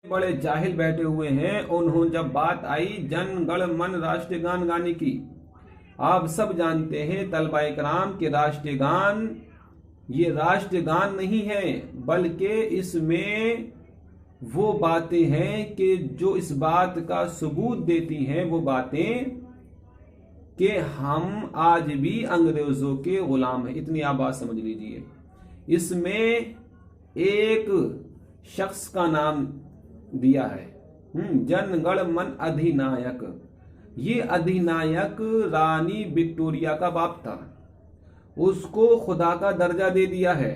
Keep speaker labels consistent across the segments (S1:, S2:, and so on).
S1: बड़े जाहिल बैठे हुए हैं। उन्होंने जब बात आई जन गण मन राष्ट्रीय गान गाने की, आप सब जानते हैं तलबा इकराम के राष्ट्रीय गान ये राष्ट्रीय गान नहीं है, बल्कि इसमें वो बातें हैं कि जो इस बात का सबूत देती हैं, वो बातें कि हम आज भी अंग्रेजों के गुलाम हैं। इतनी आप बात समझ लीजिए। इसमें एक शख्स का नाम दिया है, जन गण मन अधिनायक। ये अधिनायक रानी विक्टोरिया का बाप था, उसको खुदा का दर्जा दे दिया है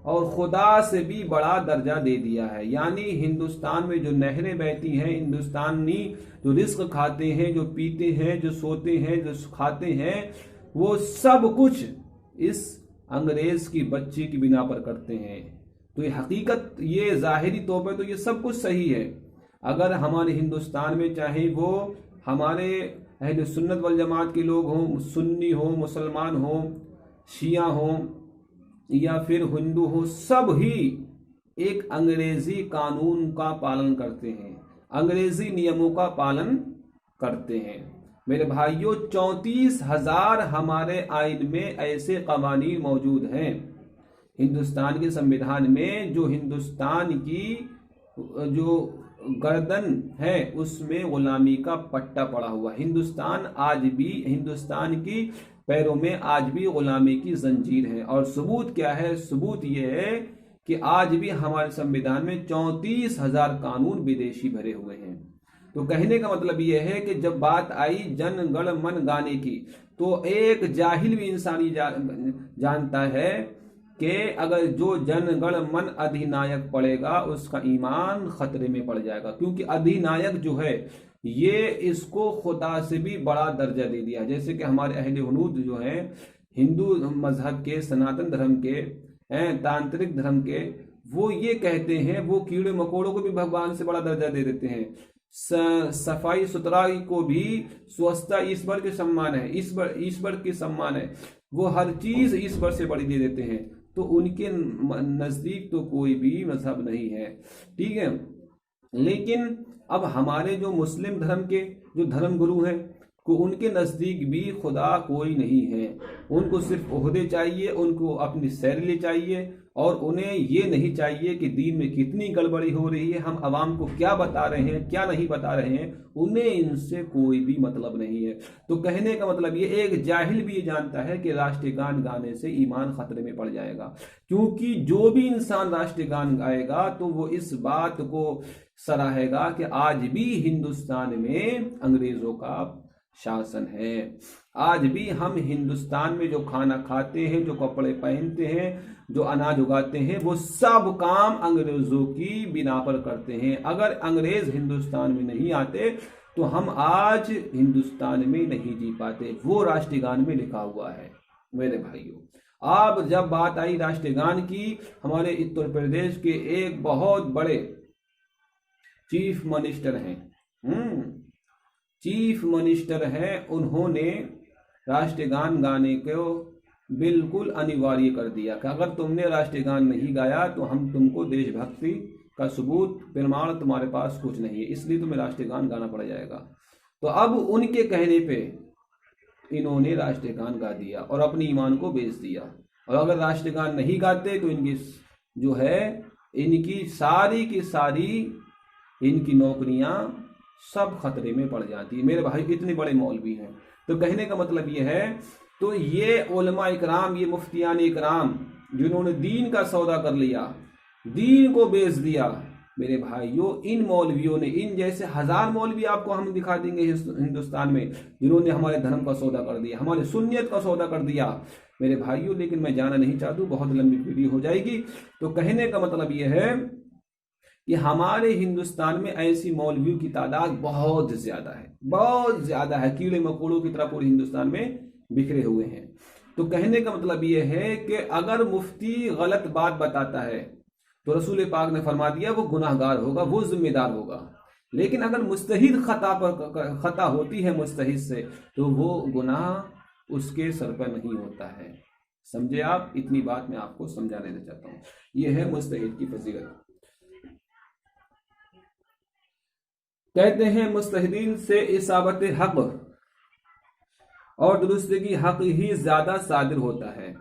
S1: और खुदा से भी बड़ा दर्जा दे दिया है। यानी हिंदुस्तान में जो नहरें बहती हैं, हिंदुस्तानी जो रिस्क खाते हैं, जो पीते हैं, जो सोते हैं, जो खाते हैं, वो सब कुछ इस अंग्रेज की बच्ची की बिना पर करते हैं। तो ये हकीकत, ये जाहिरी तौर पर तो ये सब कुछ सही है। अगर हमारे हिंदुस्तान में चाहे वो हमारे अहले सुन्नत वल जमात के लोग हों, सुन्नी हो, मुसलमान हो, शिया हो या फिर हिंदू हो, सब ही एक अंग्रेजी कानून का पालन करते हैं, अंग्रेजी नियमों का पालन करते हैं। मेरे भाइयों, 34,000 हमारे आइन में ऐसे कवानीन मौजूद हैं हिंदुस्तान के संविधान में, जो हिंदुस्तान की जो गर्दन है उसमें गुलामी का पट्टा पड़ा हुआ। हिंदुस्तान आज भी, हिंदुस्तान की पैरों में आज भी गुलामी की जंजीर है। और सबूत क्या है? सबूत यह है कि आज भी हमारे संविधान में 34,000 कानून विदेशी भरे हुए हैं। तो कहने का मतलब यह है कि जब बात आई जन गण मन गाने की, तो एक जाहिल भी इंसानी जानता है कि अगर जो जन गण मन अधिनायक पढ़ेगा उसका ईमान खतरे में पड़ जाएगा, क्योंकि अधिनायक जो है ये इसको खुदा से भी बड़ा दर्जा दे दिया। जैसे कि हमारे अहले हुनूद जो हैं, हिंदू मजहब के, सनातन धर्म के, तांत्रिक धर्म के, वो ये कहते हैं, वो कीड़े मकोड़ों को भी भगवान से बड़ा दर्जा दे देते हैं। सफाई सुथराई को भी, स्वच्छता ईश्वर के सम्मान है, ईश्वर के सम्मान है, वो हर चीज ईश्वर से बड़ी दे देते हैं। तो उनके नजदीक तो कोई भी मजहब नहीं है, ठीक है। लेकिन अब हमारे जो मुस्लिम धर्म के जो धर्म गुरु हैं, को उनके नजदीक भी खुदा कोई नहीं है। उनको सिर्फ ओहदे चाहिए, उनको अपनी सैलरी चाहिए, और उन्हें ये नहीं चाहिए कि दीन में कितनी गड़बड़ी हो रही है, हम अवाम को क्या बता रहे हैं, क्या नहीं बता रहे हैं, उन्हें इनसे कोई भी मतलब नहीं है। तो कहने का मतलब ये, एक जाहिल भी ये जानता है कि राष्ट्रीय गान गाने से ईमान खतरे में पड़ जाएगा, क्योंकि जो भी इंसान राष्ट्रीय गान गाएगा तो वो इस बात को सराहेगा कि आज भी हिंदुस्तान में अंग्रेजों का शासन है। आज भी हम हिंदुस्तान में जो खाना खाते हैं, जो कपड़े पहनते हैं, जो अनाज उगाते हैं, वो सब काम अंग्रेजों की बिना पर करते हैं। अगर अंग्रेज हिंदुस्तान में नहीं आते तो हम आज हिंदुस्तान में नहीं जी पाते। वो राष्ट्रीय गान में लिखा हुआ है। मेरे भाइयों, अब जब बात आई राष्ट्रीय गान की, हमारे उत्तर प्रदेश के एक बहुत बड़े चीफ मिनिस्टर हैं, चीफ मिनिस्टर हैं, उन्होंने राष्ट्रीय गान गाने को बिल्कुल अनिवार्य कर दिया कि अगर तुमने राष्ट्रीय गान नहीं गाया तो हम तुमको देशभक्ति का सबूत, प्रमाण तुम्हारे पास कुछ नहीं है, इसलिए तुम्हें राष्ट्रीय गान गाना पड़ जाएगा। तो अब उनके कहने पे इन्होंने राष्ट्रीय गान गा दिया और अपनी ईमान को बेच दिया। और अगर राष्ट्रीय गान नहीं गाते तो इनकी जो है, इनकी सारी की सारी इनकी नौकरियां सब खतरे में पड़ जाती है। मेरे भाई, इतने बड़े मौलवी हैं। तो कहने का मतलब ये है, तो ये उलमा इकराम, ये मुफ्तियान इकराम जिन्होंने दीन का सौदा कर लिया, दीन को बेच दिया, मेरे भाइयों, इन मौलवियों ने, इन जैसे 1000 मौलवी आपको हम दिखा देंगे हिंदुस्तान में, जिन्होंने हमारे धर्म का सौदा कर दिया, हमारे सुन्नियत का सौदा कर दिया मेरे भाइयों। लेकिन मैं जाना नहीं चाहता, बहुत लंबी वीडियो हो जाएगी। तो कहने का मतलब यह है कि हमारे हिंदुस्तान में ऐसी मौलवियों की तादाद बहुत ज्यादा है, बहुत ज्यादा है, कीड़े मकोड़ों की तरह पूरे हिंदुस्तान में बिखरे हुए हैं। तो कहने का मतलब यह है कि अगर मुफ्ती गलत बात बताता है तो रसूल पाक ने फरमा दिया वो गुनाहगार होगा, वो जिम्मेदार होगा। लेकिन अगर मुस्तहिद खता होती है मुस्तहिद से, तो वो गुनाह उसके सर पर नहीं होता है। समझे आप? इतनी बात मैं आपको समझा देना चाहता हूँ। यह है मुस्तहिद की फजीलत। کہتے ہیں مجتہدین سے اصابت حق اور درستگی حق ہی زیادہ صادر ہوتا ہے،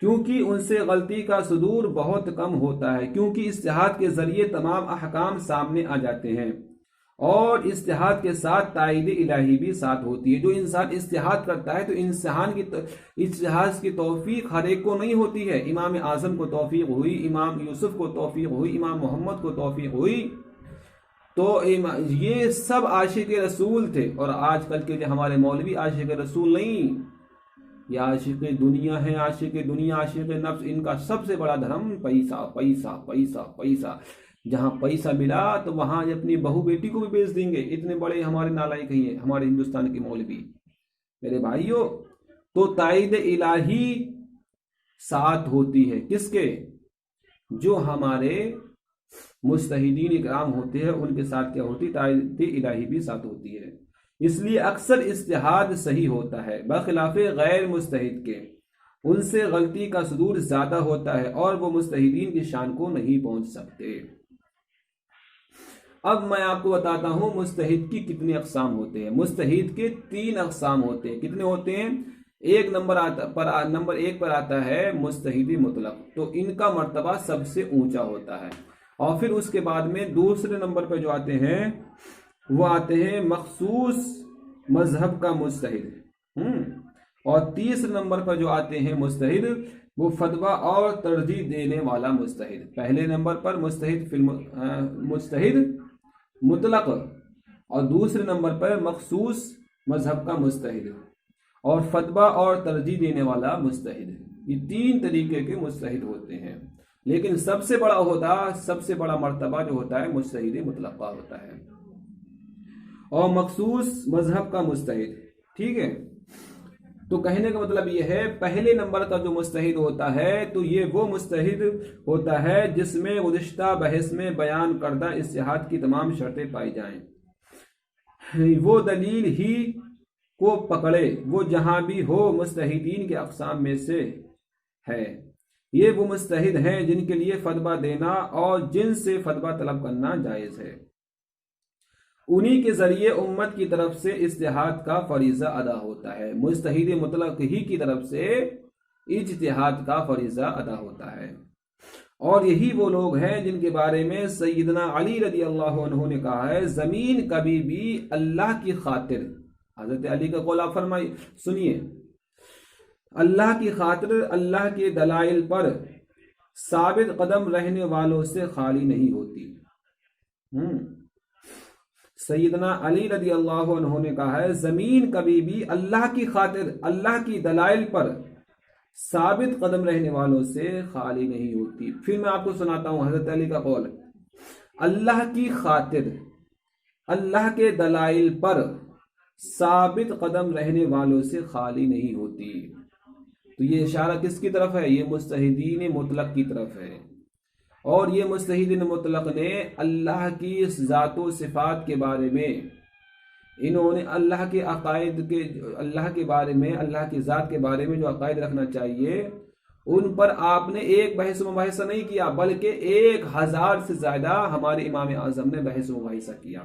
S1: کیونکہ ان سے غلطی کا صدور بہت کم ہوتا ہے، کیونکہ اجتہاد کے ذریعے تمام احکام سامنے آ جاتے ہیں اور اجتہاد کے ساتھ تائید الہی بھی ساتھ ہوتی ہے۔ جو انسان اجتہاد کرتا ہے تو اجتہاد کی توفیق ہر ایک کو نہیں ہوتی ہے۔ امام اعظم کو توفیق ہوئی، امام یوسف کو توفیق ہوئی، امام محمد کو توفیق ہوئی، تو یہ سب عاشق رسول تھے۔ اور آج کل کے جو ہمارے مولوی عاشق رسول نہیں، یہ عاشق دنیا ہے، عاشق دنیا، عاشق نفس۔ ان کا سب سے بڑا دھرم پیسہ پیسہ پیسہ پیسہ، جہاں پیسہ ملا تو وہاں اپنی بہو بیٹی کو بھی بیچ دیں گے۔ اتنے بڑے ہمارے نالائق ہیں ہمارے ہندوستان کے مولوی۔ میرے بھائیوں، تو تائید الہی ساتھ ہوتی ہے کس کے؟ جو ہمارے مجتہدین اکرام ہوتے ہیں ان کے ساتھ کیا ہوتی؟ تائید الہی بھی ساتھ ہوتی ہے۔ اس لیے اکثر اجتہاد صحیح ہوتا ہے بخلاف غیر مجتہد کے، ان سے غلطی کا صدور زیادہ ہوتا ہے اور وہ مجتہدین کی شان کو نہیں پہنچ سکتے۔ اب میں آپ کو بتاتا ہوں مجتہد کی کتنے اقسام ہوتے ہیں۔ مجتہد کے 3 اقسام ہوتے ہیں۔ کتنے ہوتے ہیں؟ نمبر 1 پر آتا ہے مجتہد مطلق، تو ان کا مرتبہ سب سے اونچا ہوتا ہے۔ اور پھر اس کے بعد میں دوسرے نمبر پہ جو آتے ہیں وہ آتے ہیں مخصوص مذہب کا مجتہد، اور تیسرے نمبر پر جو آتے ہیں مجتہد وہ فتویٰ اور ترجیح دینے والا مجتہد۔ پہلے نمبر پر مجتہد مطلق، اور دوسرے نمبر پر مخصوص مذہب کا مجتہد، اور فتویٰ اور ترجیح دینے والا مجتہد۔ یہ 3 طریقے کے مجتہد ہوتے ہیں، لیکن سب سے بڑا مرتبہ جو ہوتا ہے مجتہد مطلق کا ہوتا ہے، اور مخصوص مذہب کا مجتہد۔ ٹھیک ہے، تو کہنے کا مطلب یہ ہے پہلے نمبر کا جو مجتہد ہوتا ہے تو یہ وہ مجتہد ہوتا ہے جس میں گزشتہ بحث میں بیان کردہ اجتہاد کی تمام شرطیں پائی جائیں، وہ دلیل ہی کو پکڑے، وہ جہاں بھی ہو مجتہدین کے اقسام میں سے ہے۔ یہ وہ مجتہد ہیں جن کے لیے فتویٰ دینا اور جن سے فتویٰ طلب کرنا جائز ہے، انہی کے ذریعے امت کی طرف سے اجتہاد کا فریضہ ادا ہوتا ہے۔ مجتہد مطلق ہی کی طرف سے اجتہاد کا فریضہ ادا ہوتا ہے، اور یہی وہ لوگ ہیں جن کے بارے میں سیدنا علی رضی اللہ عنہ نے کہا ہے زمین کبھی بھی اللہ کی خاطر، حضرت علی کا قول آپ سنیے، اللہ کی خاطر اللہ کے دلائل پر ثابت قدم رہنے والوں سے خالی نہیں ہوتی۔ سیدنا علی رضی اللہ عنہ نے کہا ہے زمین کبھی بھی اللہ کی خاطر اللہ کی دلائل پر ثابت قدم رہنے والوں سے خالی نہیں ہوتی۔ پھر میں آپ کو سناتا ہوں حضرت علی کا قول، اللہ کی خاطر اللہ کے دلائل پر ثابت قدم رہنے والوں سے خالی نہیں ہوتی۔ تو یہ اشارہ کس کی طرف ہے؟ یہ مجتہدین مطلق کی طرف ہے، اور یہ مجتہدین مطلق نے اللہ کی ذات و صفات کے بارے میں، انہوں نے اللہ کے عقائد کے، اللہ کے بارے میں، اللہ کی ذات کے بارے میں جو عقائد رکھنا چاہیے ان پر آپ نے ایک بحث و مباحثہ نہیں کیا، بلکہ 1000 سے زیادہ ہمارے امام اعظم نے بحث و مباحثہ کیا۔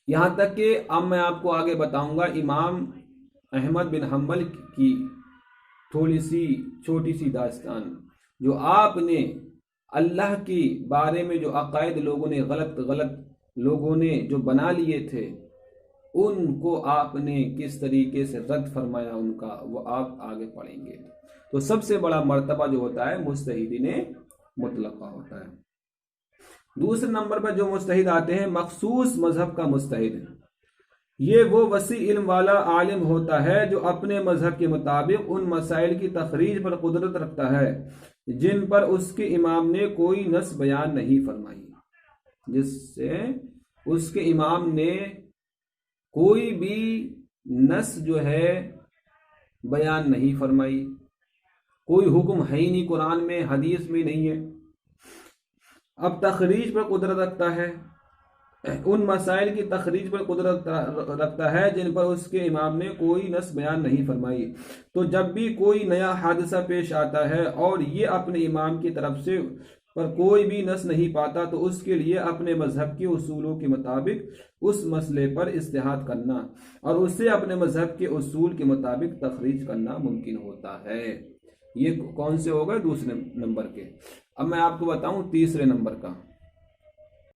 S1: یہاں تک کہ اب میں آپ کو آگے بتاؤں گا امام احمد بن حنبل کی تھوڑی سی چھوٹی سی داستان، جو آپ نے اللہ کے بارے میں جو عقائد لوگوں نے غلط لوگوں نے جو بنا لیے تھے ان کو آپ نے کس طریقے سے رد فرمایا ان کا، وہ آپ آگے پڑھیں گے۔ تو سب سے بڑا مرتبہ جو ہوتا ہے مجتہدین مطلق کا ہوتا ہے۔ دوسرے نمبر پر جو مجتہد آتے ہیں مخصوص مذہب کا مجتہد، یہ وہ وسیع علم والا عالم ہوتا ہے جو اپنے مذہب کے مطابق ان مسائل کی تخریج پر قدرت رکھتا ہے جن پر اس کے امام نے کوئی نص بیان نہیں فرمائی، جس سے اس کے امام نے کوئی بھی نص جو ہے بیان نہیں فرمائی، کوئی حکم ہے ہی نہیں، قرآن میں حدیث میں نہیں ہے، اب تخریج پر قدرت رکھتا ہے، ان مسائل کی تخریج پر قدرت رکھتا ہے جن پر اس کے امام نے کوئی نص بیان نہیں فرمائی۔ تو جب بھی کوئی نیا حادثہ پیش آتا ہے اور یہ اپنے امام کی طرف سے پر کوئی بھی نص نہیں پاتا تو اس کے لیے اپنے مذہب کے اصولوں کے مطابق اس مسئلے پر اجتہاد کرنا اور اسے اپنے مذہب کے اصول کے مطابق تخریج کرنا ممکن ہوتا ہے۔ یہ کون سے ہو گئے؟ دوسرے نمبر کے۔ اب میں آپ کو بتاؤں تیسرے نمبر کا۔